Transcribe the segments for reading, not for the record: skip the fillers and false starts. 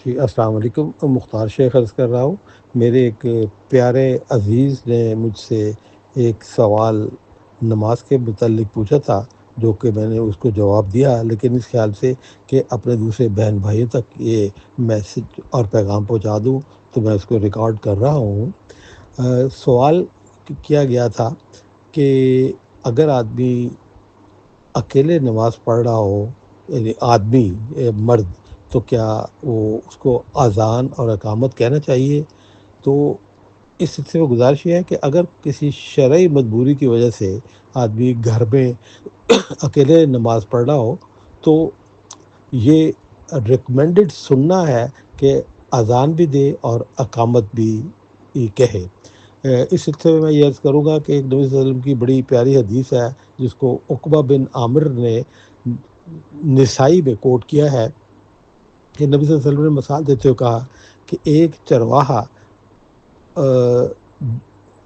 جی السلام علیکم، مختار شیخ عرض کر رہا ہوں۔ میرے ایک پیارے عزیز نے مجھ سے ایک سوال نماز کے متعلق پوچھا تھا، جو کہ میں نے اس کو جواب دیا، لیکن اس خیال سے کہ اپنے دوسرے بہن بھائیوں تک یہ میسج اور پیغام پہنچا دوں تو میں اس کو ریکارڈ کر رہا ہوں۔ سوال کیا گیا تھا کہ اگر آدمی اکیلے نماز پڑھ رہا ہو، یعنی آدمی مرد، تو کیا وہ اس کو اذان اور اقامت کہنا چاہیے؟ تو اس سلسلے میں گزارش یہ ہے کہ اگر کسی شرعی مجبوری کی وجہ سے آدمی گھر میں اکیلے نماز پڑھ رہا ہو تو یہ ریکمینڈڈ سننا ہے کہ اذان بھی دے اور اقامت بھی کہے۔ اس سلسلے میں یہ عرض کروں گا کہ ایک نبی صلی اللہ علیہ وسلم کی بڑی پیاری حدیث ہے جس کو عقبہ بن عامر نے نسائی میں کوٹ کیا ہے کہ نبی صلی اللہ علیہ وسلم نے مثال دیتے ہوئے کہا کہ ایک چرواہا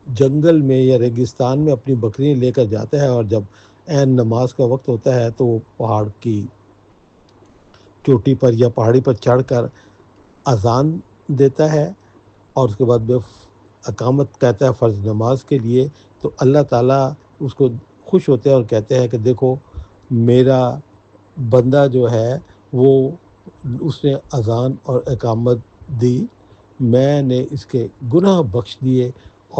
جنگل میں یا ریگستان میں اپنی بکریاں لے کر جاتا ہے، اور جب عین نماز کا وقت ہوتا ہے تو وہ پہاڑ کی چوٹی پر یا پہاڑی پر چڑھ کر اذان دیتا ہے اور اس کے بعد اقامت کہتا ہے فرض نماز کے لیے، تو اللہ تعالیٰ اس کو خوش ہوتے ہیں اور کہتے ہیں کہ دیکھو میرا بندہ جو ہے وہ اس نے اذان اور اقامت دی، میں نے اس کے گناہ بخش دیے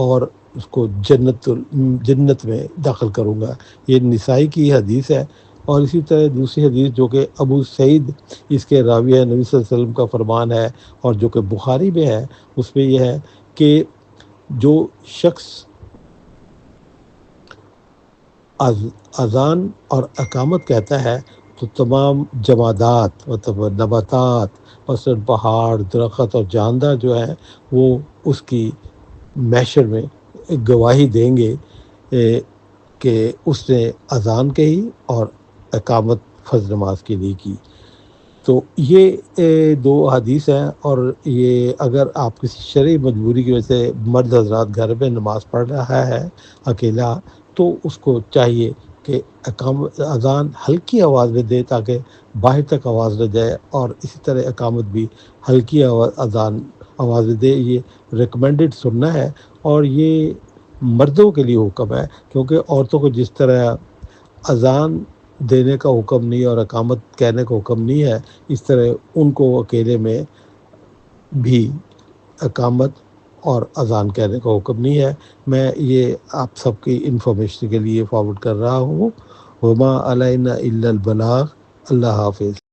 اور اس کو جنت میں داخل کروں گا۔ یہ نسائی کی حدیث ہے۔ اور اسی طرح دوسری حدیث جو کہ ابو سعید اس کے راوی ہے، نبی صلی اللہ علیہ وسلم کا فرمان ہے اور جو کہ بخاری میں ہے، اس میں یہ ہے کہ جو شخص اذان اور اقامت کہتا ہے تو تمام جمادات مطلب نباتات، مثلاً پہاڑ، درخت اور جاندار جو ہیں وہ اس کی محشر میں گواہی دیں گے کہ اس نے اذان کہی اور اقامت فرض نماز کے لیے کی۔ تو یہ دو حدیث ہیں، اور یہ اگر آپ کسی شرعی مجبوری کی وجہ سے مرد حضرات گھر میں نماز پڑھ رہا ہے اکیلا، تو اس کو چاہیے کہ اذان ہلکی آواز میں دے تاکہ باہر تک آواز نہ جائے، اور اسی طرح اقامت بھی ہلکی آواز میں دے۔ یہ ریکمینڈڈ سننا ہے، اور یہ مردوں کے لیے حکم ہے، کیونکہ عورتوں کو جس طرح اذان دینے کا حکم نہیں اور اقامت کہنے کا حکم نہیں ہے، اس طرح ان کو اکیلے میں بھی اقامت اور اذان کہنے کا حکم نہیں ہے۔ میں یہ آپ سب کی انفارمیشن کے لیے فارورڈ کر رہا ہوں۔ وما علینا الا البلاغ۔ اللہ حافظ۔